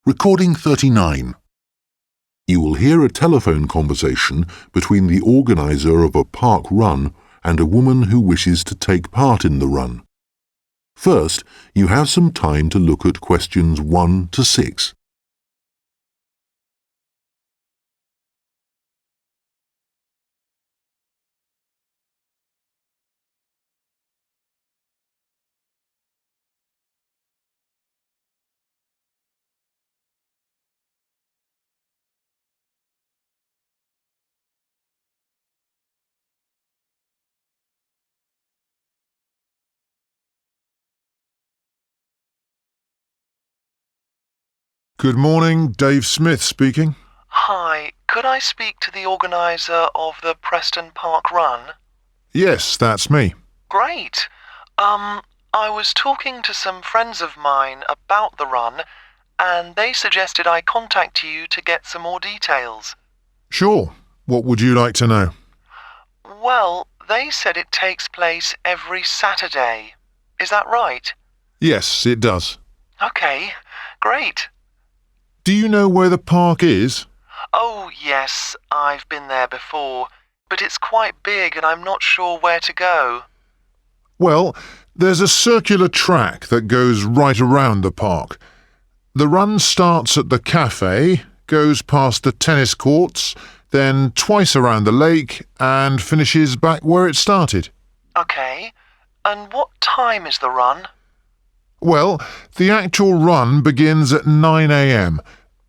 Recording 39. You will hear a telephone conversation between the organiser of a park run and a woman who wishes to take part in the run. First, you have some time to look at questions 1 to 6. Good morning, Dave Smith speaking. Hi, could I speak to the organiser of the Preston Park Run? Yes, that's me. Great. I was talking to some friends of mine about the run, and they suggested I contact you to get some more details. Sure. What would you like to know? Well, they said it takes place every Saturday. Is that right? Yes, it does. Okay, great. Do you know where the park is? Oh, yes, I've been there before, but it's quite big and I'm not sure where to go. Well, there's a circular track that goes right around the park. The run starts at the cafe, goes past the tennis courts, then twice around the lake and finishes back where it started. Okay, and what time is the run? Well, the actual run begins at 9 a.m,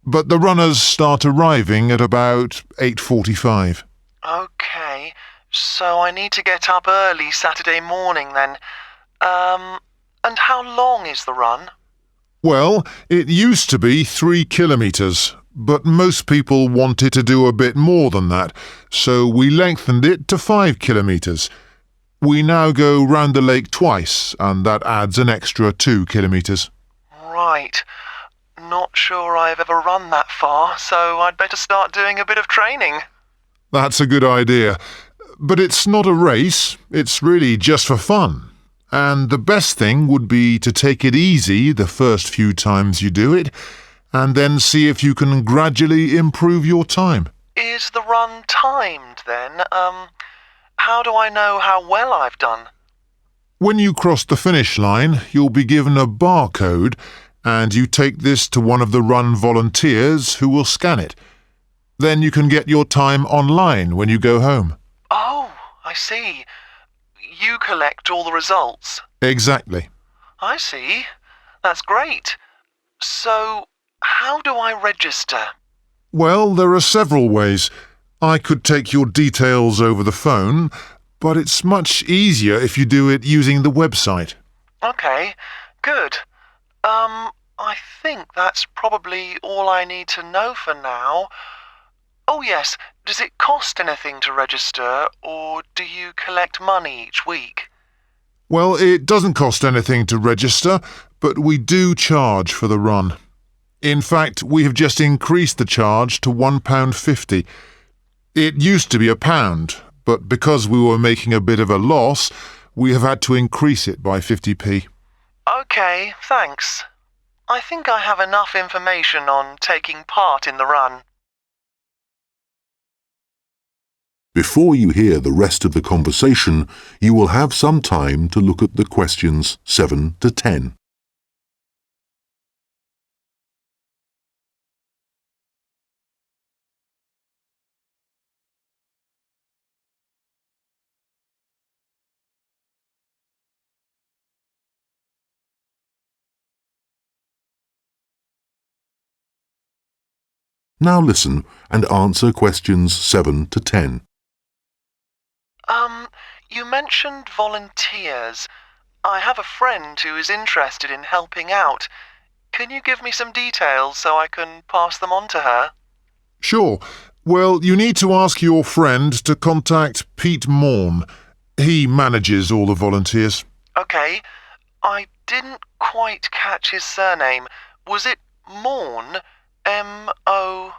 but the runners start arriving at about 8:45. Okay, so I need to get up early Saturday morning then. And how long is the run? Well, it used to be 3 kilometres, but most people wanted to do a bit more than that, so we lengthened it to 5 kilometres. We now go round the lake twice, and that adds an extra 2 kilometres. Right. Not sure I've ever run that far, so I'd better start doing a bit of training. That's a good idea. But it's not a race, it's really just for fun. And the best thing would be to take it easy the first few times you do it, and then see if you can gradually improve your time. Is the run timed then? How do I know how well I've done? When you cross the finish line, you'll be given a barcode, and you take this to one of the run volunteers who will scan it. Then you can get your time online when you go home. Oh, I see. You collect all the results. Exactly. I see. That's great. So, how do I register? Well, there are several ways. I could take your details over the phone, but it's much easier if you do it using the website. Okay, good. I think that's probably all I need to know for now. Oh yes, does it cost anything to register, or do you collect money each week? Well, it doesn't cost anything to register, but we do charge for the run. In fact, we have just increased the charge to £1.50. It used to be £1, but because we were making a bit of a loss, we have had to increase it by 50p. Okay, thanks. I think I have enough information on taking part in the run. Before you hear the rest of the conversation, you will have some time to look at the questions 7 to 10. Now listen and answer questions 7 to 10. You mentioned volunteers. I have a friend who is interested in helping out. Can you give me some details so I can pass them on to her? Sure. Well, you need to ask your friend to contact Pete Morn. He manages all the volunteers. Okay. I didn't quite catch his surname. Was it Morn? M-O-R-N?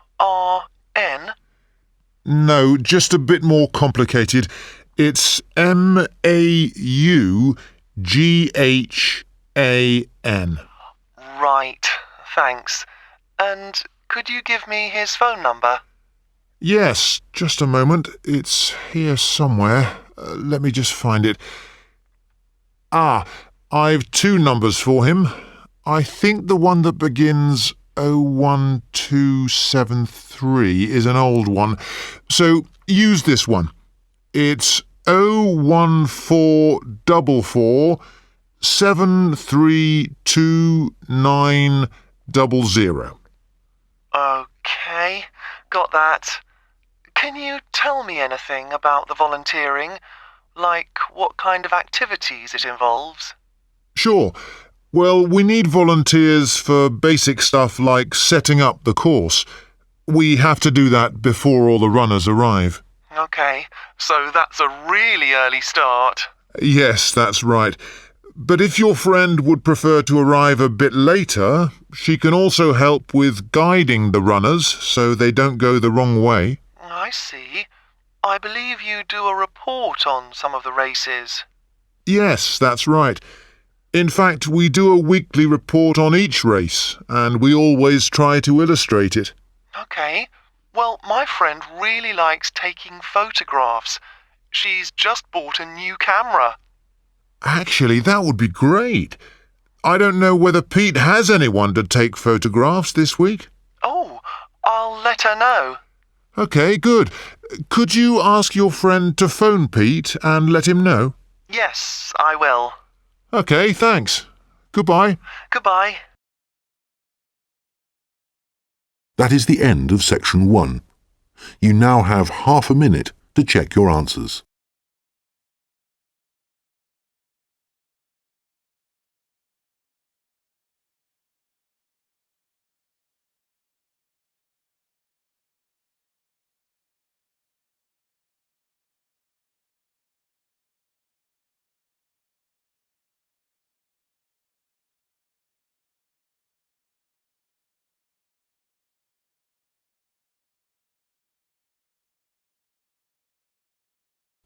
No, just a bit more complicated. It's M-A-U-G-H-A-N. Right, thanks. And could you give me his phone number? Yes, just a moment. It's here somewhere. Let me just find it. Ah, I've two numbers for him. I think the one that begins 01273 is an old one. So use this one. It's 01444 73290. Okay, got that. Can you tell me anything about the volunteering? Like what kind of activities it involves? Sure. Well, we need volunteers for basic stuff like setting up the course. We have to do that before all the runners arrive. Okay, so that's a really early start. Yes, that's right. But if your friend would prefer to arrive a bit later, she can also help with guiding the runners so they don't go the wrong way. I see. I believe you do a report on some of the races. Yes, that's right. In fact, we do a weekly report on each race, and we always try to illustrate it. Okay. Well, my friend really likes taking photographs. She's just bought a new camera. Actually, that would be great. I don't know whether Pete has anyone to take photographs this week. Oh, I'll let her know. OK, good. Could you ask your friend to phone Pete and let him know? Yes, I will. OK, thanks. Goodbye. Goodbye. That is the end of section 1. You now have half a minute to check your answers.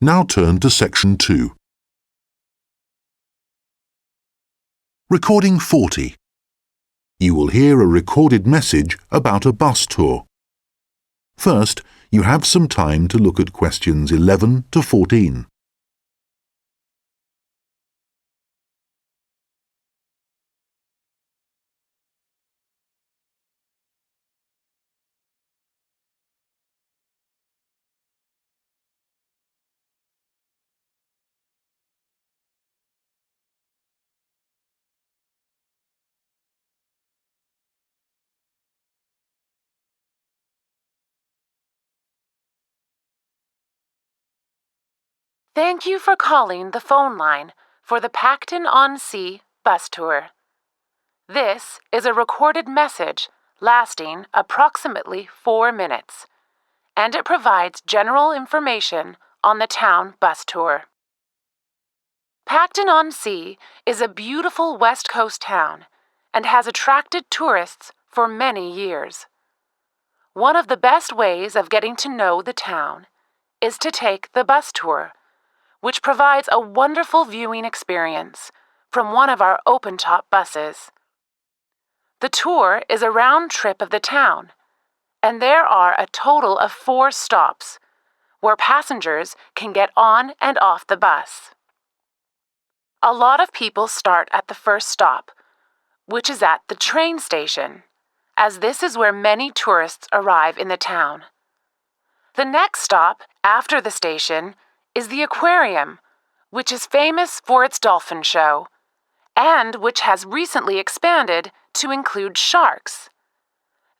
Now turn to section 2. Recording 40. You will hear a recorded message about a bus tour. First, you have some time to look at questions 11 to 14. Thank you for calling the phone line for the Pacton-on-Sea bus tour. This is a recorded message lasting approximately 4 minutes, and it provides general information on the town bus tour. Pacton-on-Sea is a beautiful West Coast town and has attracted tourists for many years. One of the best ways of getting to know the town is to take the bus tour, which provides a wonderful viewing experience from one of our open-top buses. The tour is a round trip of the town, and there are a total of 4 stops where passengers can get on and off the bus. A lot of people start at the first stop, which is at the train station, as this is where many tourists arrive in the town. The next stop after the station is the aquarium, which is famous for its dolphin show, and which has recently expanded to include sharks.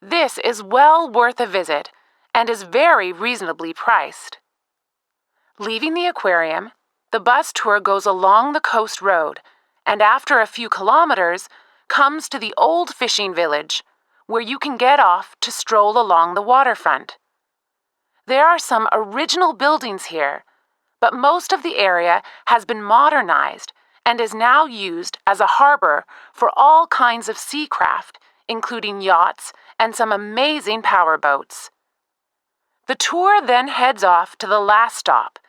This is well worth a visit and is very reasonably priced. Leaving the aquarium, the bus tour goes along the coast road and after a few kilometers comes to the old fishing village, where you can get off to stroll along the waterfront. There are some original buildings here, but most of the area has been modernized and is now used as a harbor for all kinds of sea craft, including yachts and some amazing powerboats. The tour then heads off to the last stop,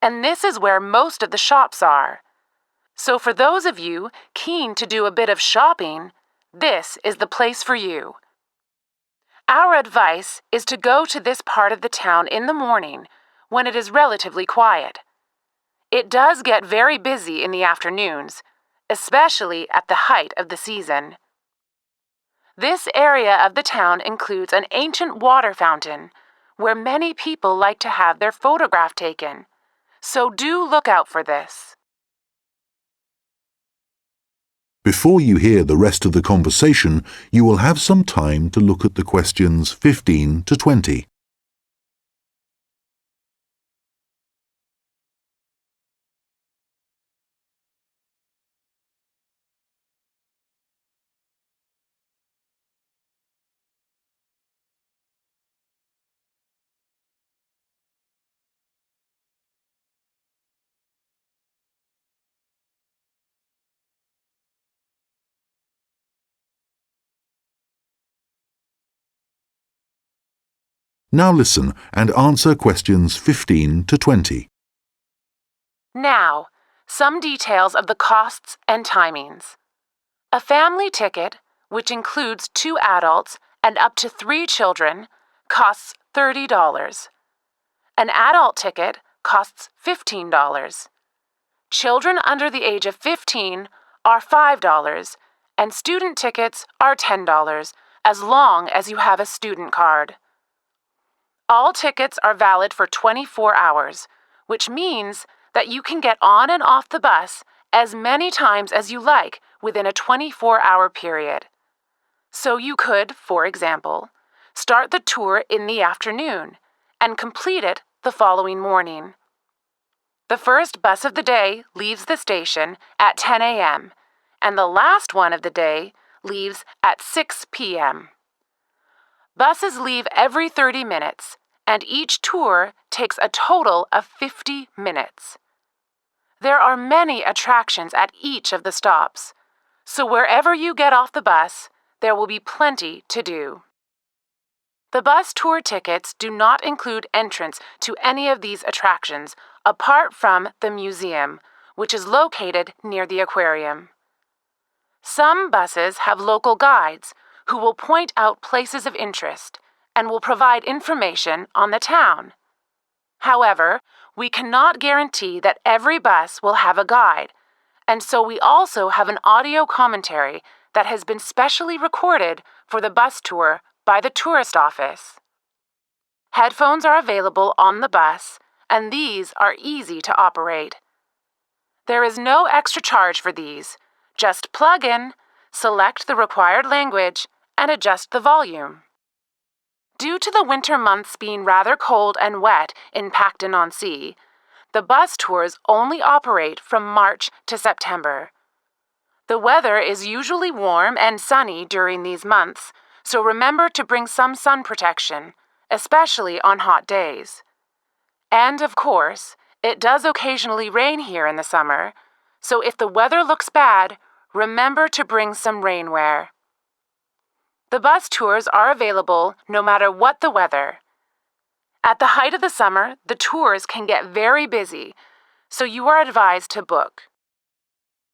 and this is where most of the shops are. So for those of you keen to do a bit of shopping, this is the place for you. Our advice is to go to this part of the town in the morning when it is relatively quiet. It does get very busy in the afternoons, especially at the height of the season. This area of the town includes an ancient water fountain where many people like to have their photograph taken, so do look out for this. Before you hear the rest of the conversation, you will have some time to look at the questions 15 to 20. Now listen and answer questions 15 to 20. Now, some details of the costs and timings. A family ticket, which includes 2 adults and up to 3 children, costs $30. An adult ticket costs $15. Children under the age of 15 are $5, and student tickets are $10, as long as you have a student card. All tickets are valid for 24 hours, which means that you can get on and off the bus as many times as you like within a 24-hour period. So you could, for example, start the tour in the afternoon and complete it the following morning. The first bus of the day leaves the station at 10 a.m., and the last one of the day leaves at 6 p.m. Buses leave every 30 minutes, and each tour takes a total of 50 minutes. There are many attractions at each of the stops, so wherever you get off the bus, there will be plenty to do. The bus tour tickets do not include entrance to any of these attractions apart from the museum, which is located near the aquarium. Some buses have local guides who will point out places of interest and will provide information on the town. However, we cannot guarantee that every bus will have a guide, and so we also have an audio commentary that has been specially recorded for the bus tour by the tourist office. Headphones are available on the bus, and these are easy to operate. There is no extra charge for these. Just plug in, select the required language, and adjust the volume. Due to the winter months being rather cold and wet in Pacton-on-Sea, the bus tours only operate from March to September. The weather is usually warm and sunny during these months, so remember to bring some sun protection, especially on hot days. And of course, it does occasionally rain here in the summer, so if the weather looks bad, remember to bring some rainwear. The bus tours are available no matter what the weather. At the height of the summer, the tours can get very busy, so you are advised to book.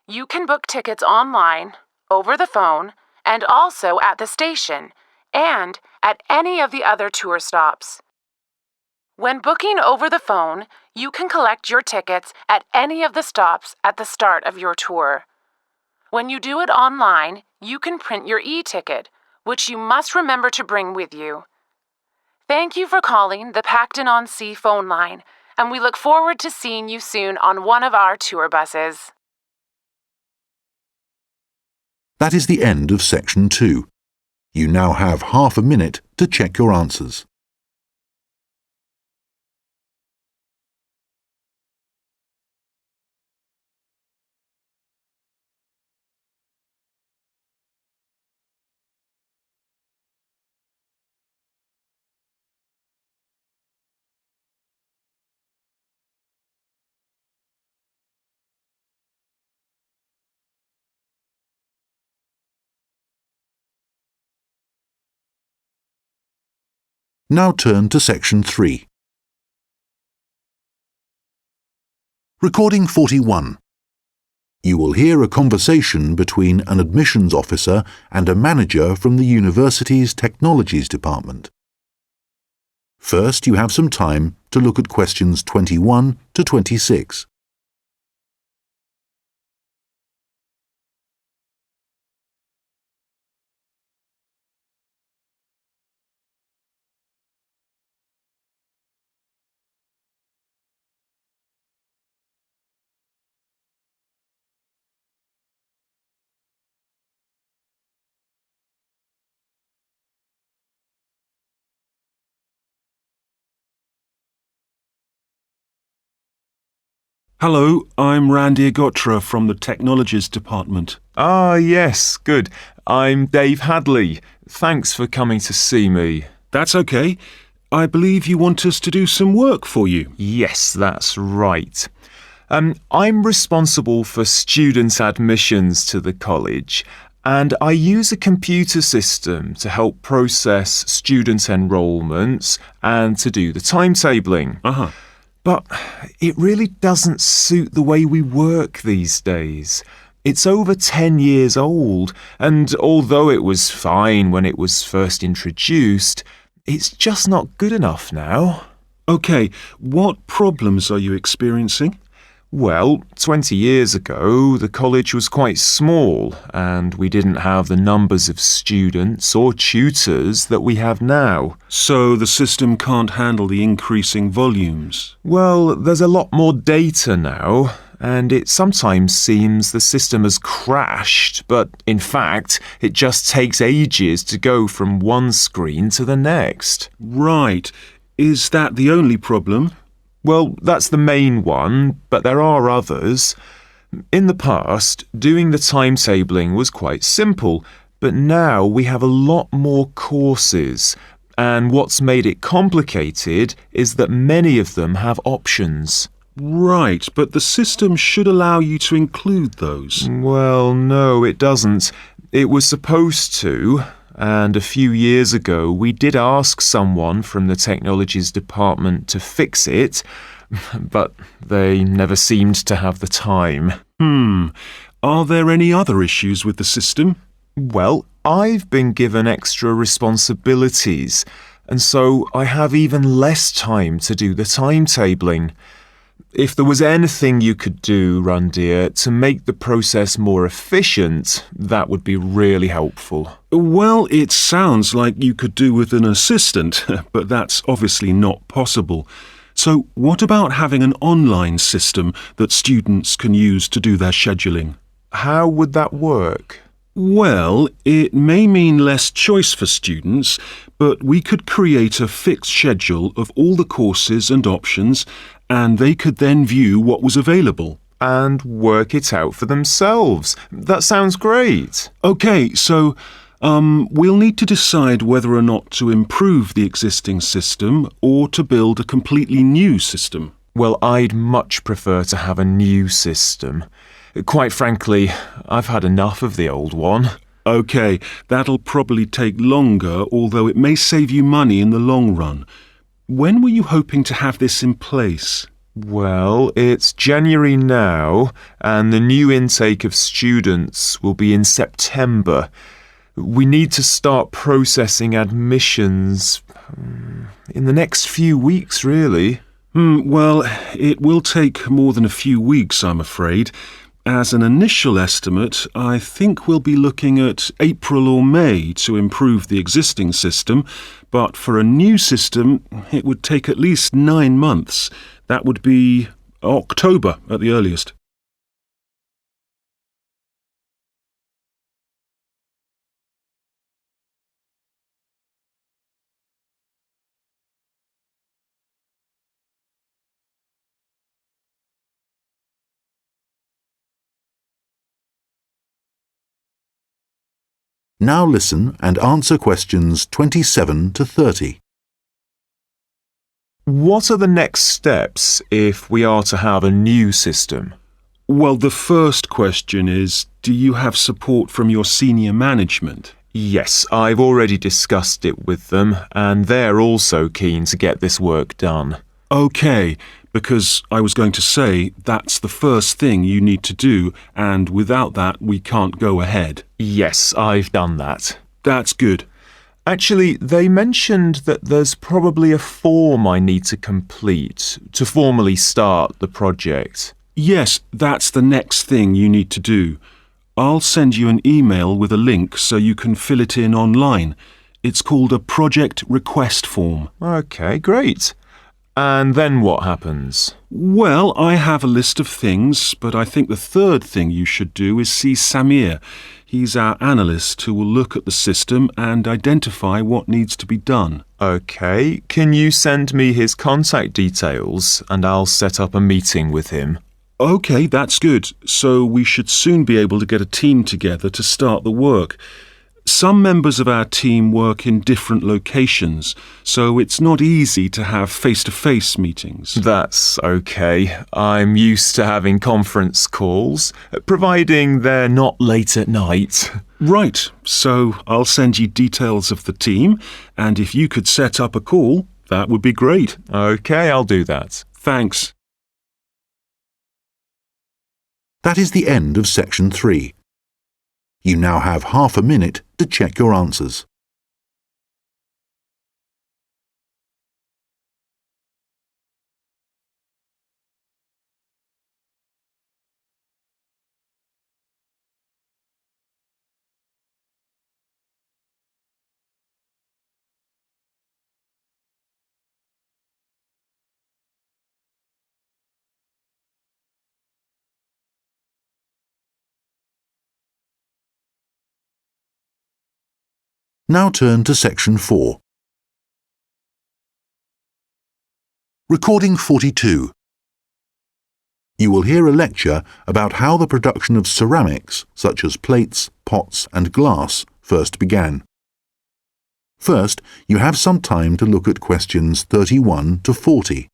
You can book tickets online, over the phone, and also at the station, and at any of the other tour stops. When booking over the phone, you can collect your tickets at any of the stops at the start of your tour. When you do it online, you can print your e-ticket, which you must remember to bring with you. Thank you for calling the Pacton-on-Sea phone line, and we look forward to seeing you soon on one of our tour buses. That is the end of section 2. You now have half a minute to check your answers. Now turn to section 3. Recording 41. You will hear a conversation between an admissions officer and a manager from the university's technologies department. First, you have some time to look at questions 21 to 26. Hello, I'm Randy Agotra from the Technologies Department. Ah, yes, good. I'm Dave Hadley. Thanks for coming to see me. That's okay. I believe you want us to do some work for you. Yes, that's right. I'm responsible for student admissions to the college, and I use a computer system to help process student enrolments and to do the timetabling. But it really doesn't suit the way we work these days. It's over 10 years old, and although it was fine when it was first introduced, it's just not good enough now. Okay, what problems are you experiencing? Well, 20 years ago, the college was quite small, and we didn't have the numbers of students or tutors that we have now. So the system can't handle the increasing volumes? Well, there's a lot more data now, and it sometimes seems the system has crashed, but in fact, it just takes ages to go from one screen to the next. Right. Is that the only problem? Well, that's the main one, but there are others. In the past, doing the timetabling was quite simple, but now we have a lot more courses, and what's made it complicated is that many of them have options. Right, but the system should allow you to include those. Well, no, it doesn't. It was supposed to. And a few years ago, we did ask someone from the technologies department to fix it, but they never seemed to have the time. Are there any other issues with the system? Well, I've been given extra responsibilities, and so I have even less time to do the timetabling. If there was anything you could do, Randir, to make the process more efficient, that would be really helpful. Well, it sounds like you could do with an assistant, but that's obviously not possible. So what about having an online system that students can use to do their scheduling? How would that work? Well, it may mean less choice for students, but we could create a fixed schedule of all the courses and options, and they could then view what was available. And work it out for themselves. That sounds great. Okay, so we'll need to decide whether or not to improve the existing system or to build a completely new system. Well, I'd much prefer to have a new system. Quite frankly, I've had enough of the old one. Okay, that'll probably take longer, although it may save you money in the long run. When were you hoping to have this in place? Well, it's January now, and the new intake of students will be in September. We need to start processing admissions in the next few weeks, really. Well, it will take more than a few weeks, I'm afraid. As an initial estimate, I think we'll be looking at April or May to improve the existing system, but for a new system, it would take at least 9 months. That would be October at the earliest. Now listen and answer questions 27 to 30. What are the next steps if we are to have a new system? Well, the first question is, do you have support from your senior management? Yes, I've already discussed it with them, and they're also keen to get this work done. Okay, because I was going to say that's the first thing you need to do, and without that we can't go ahead. Yes, I've done that. That's good. Actually, they mentioned that there's probably a form I need to complete to formally start the project. Yes, that's the next thing you need to do. I'll send you an email with a link so you can fill it in online. It's called a project request form. OK, great. And then what happens? Well, I have a list of things, but I think the third thing you should do is see Samir. He's our analyst who will look at the system and identify what needs to be done. OK, can you send me his contact details and I'll set up a meeting with him? OK, that's good. So we should soon be able to get a team together to start the work. Some members of our team work in different locations, so it's not easy to have face-to-face meetings. That's OK. I'm used to having conference calls, providing they're not late at night. Right, so I'll send you details of the team, and if you could set up a call, that would be great. OK, I'll do that. Thanks. That is the end of section 3. You now have half a minute to check your answers. Now turn to section 4. Recording 42. You will hear a lecture about how the production of ceramics, such as plates, pots and glass, first began. First, you have some time to look at questions 31 to 40.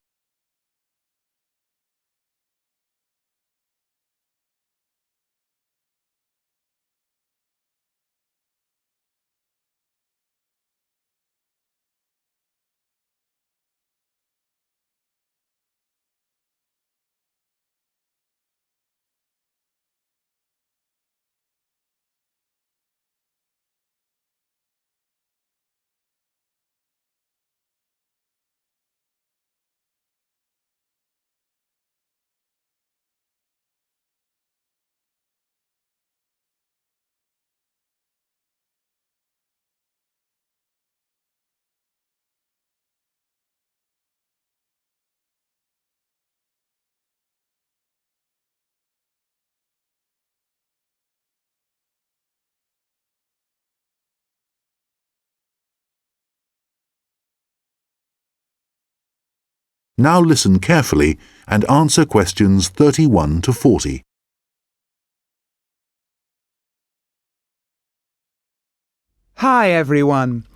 Now listen carefully and answer questions 31 to 40. Hi everyone.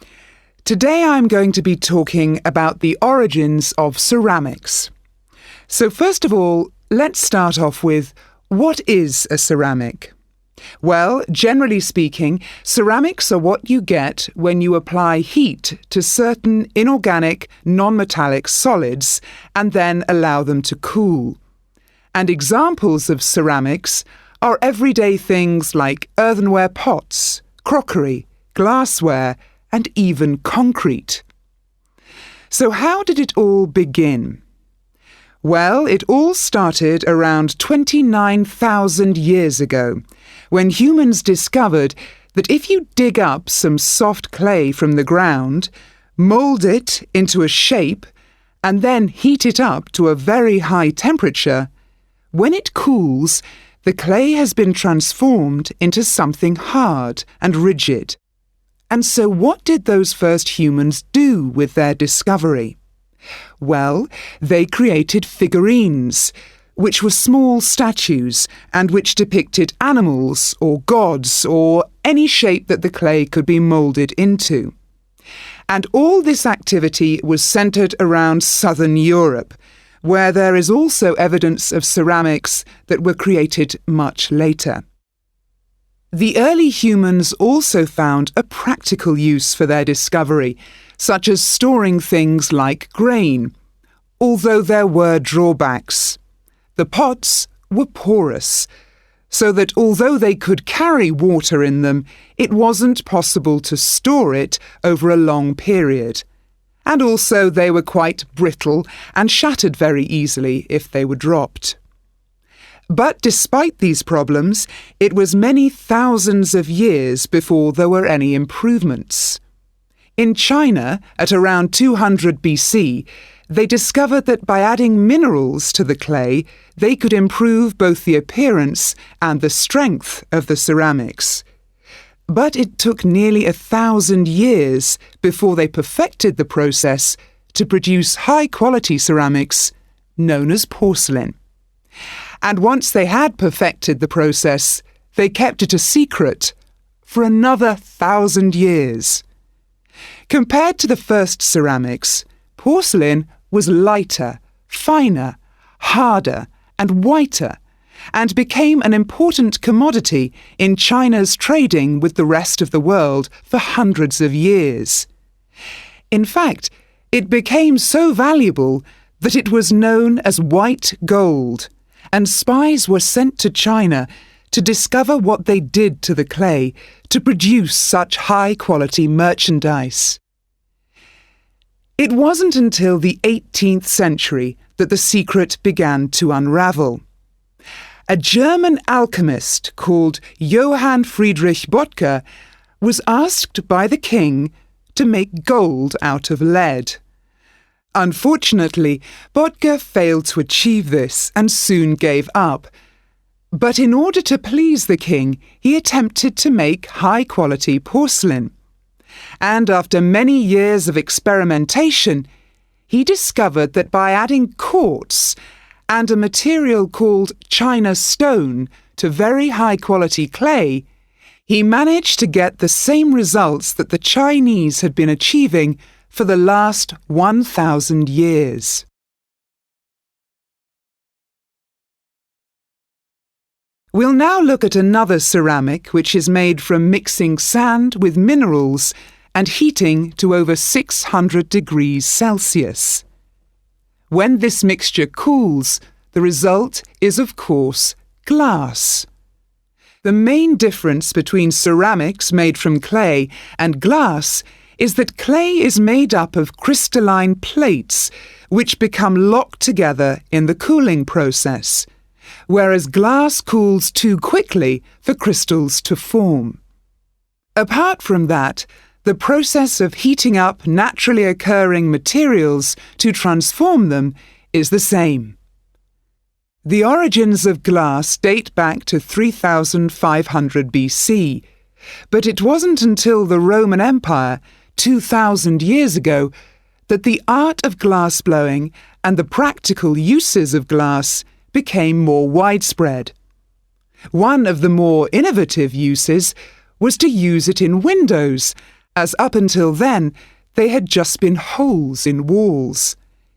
Today I'm going to be talking about the origins of ceramics. So first of all, let's start off with, what is a ceramic? Well, generally speaking, ceramics are what you get when you apply heat to certain inorganic, non-metallic solids and then allow them to cool. And examples of ceramics are everyday things like earthenware pots, crockery, glassware, and even concrete. So how did it all begin? Well, it all started around 29,000 years ago, when humans discovered that if you dig up some soft clay from the ground, mould it into a shape, and then heat it up to a very high temperature, when it cools, the clay has been transformed into something hard and rigid. And so what did those first humans do with their discovery? Well, they created figurines, which were small statues and which depicted animals or gods or any shape that the clay could be moulded into. And all this activity was centred around southern Europe, where there is also evidence of ceramics that were created much later. The early humans also found a practical use for their discovery, such as storing things like grain, although there were drawbacks. The pots were porous, so that although they could carry water in them, it wasn't possible to store it over a long period. And also they were quite brittle and shattered very easily if they were dropped. But despite these problems, it was many thousands of years before there were any improvements. In China, at around 200 BC, they discovered that by adding minerals to the clay, they could improve both the appearance and the strength of the ceramics. But it took nearly 1,000 years before they perfected the process to produce high-quality ceramics known as porcelain. And once they had perfected the process, they kept it a secret for another 1,000 years. Compared to the first ceramics, porcelain was lighter, finer, harder, and whiter, and became an important commodity in China's trading with the rest of the world for hundreds of years. In fact, it became so valuable that it was known as white gold, and spies were sent to China to discover what they did to the clay to produce such high-quality merchandise. It wasn't until the 18th century that the secret began to unravel. A German alchemist called Johann Friedrich Böttger was asked by the king to make gold out of lead. Unfortunately, Böttger failed to achieve this and soon gave up. But in order to please the king, he attempted to make high-quality porcelain. And after many years of experimentation, he discovered that by adding quartz and a material called China stone to very high-quality clay, he managed to get the same results that the Chinese had been achieving for the last 1,000 years. We'll now look at another ceramic which is made from mixing sand with minerals and heating to over 600 degrees Celsius. When this mixture cools, the result is, of course, glass. The main difference between ceramics made from clay and glass is that clay is made up of crystalline plates which become locked together in the cooling process, whereas glass cools too quickly for crystals to form. Apart from that, the process of heating up naturally occurring materials to transform them is the same. The origins of glass date back to 3500 BC, but it wasn't until the Roman Empire, 2,000 years ago, that the art of glass blowing and the practical uses of glass became more widespread. One of the more innovative uses was to use it in windows, as up until then they had just been holes in walls.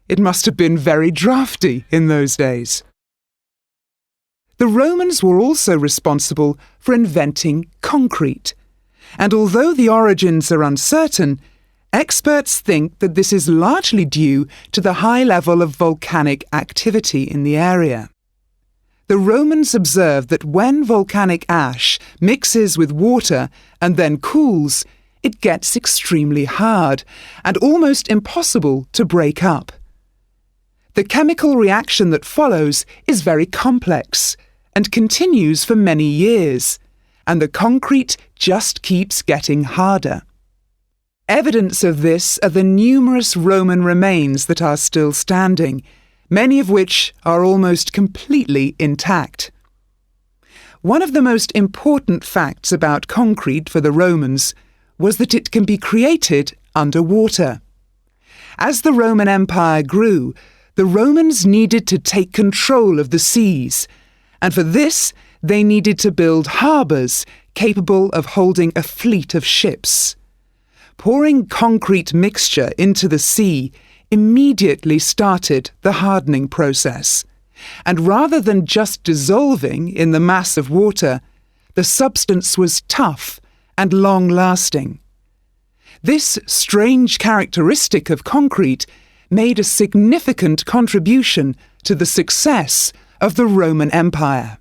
It must have been very drafty in those days. The Romans were also responsible for inventing concrete, and although the origins are uncertain, experts think that this is largely due to the high level of volcanic activity in the area. The Romans observed that when volcanic ash mixes with water and then cools, it gets extremely hard and almost impossible to break up. The chemical reaction that follows is very complex and continues for many years, and the concrete just keeps getting harder. Evidence of this are the numerous Roman remains that are still standing, many of which are almost completely intact. One of the most important facts about concrete for the Romans was that it can be created underwater. As the Roman Empire grew, the Romans needed to take control of the seas, and for this they needed to build harbours capable of holding a fleet of ships. Pouring concrete mixture into the sea immediately started the hardening process, and rather than just dissolving in the mass of water, the substance was tough and long-lasting. This strange characteristic of concrete made a significant contribution to the success of the Roman Empire.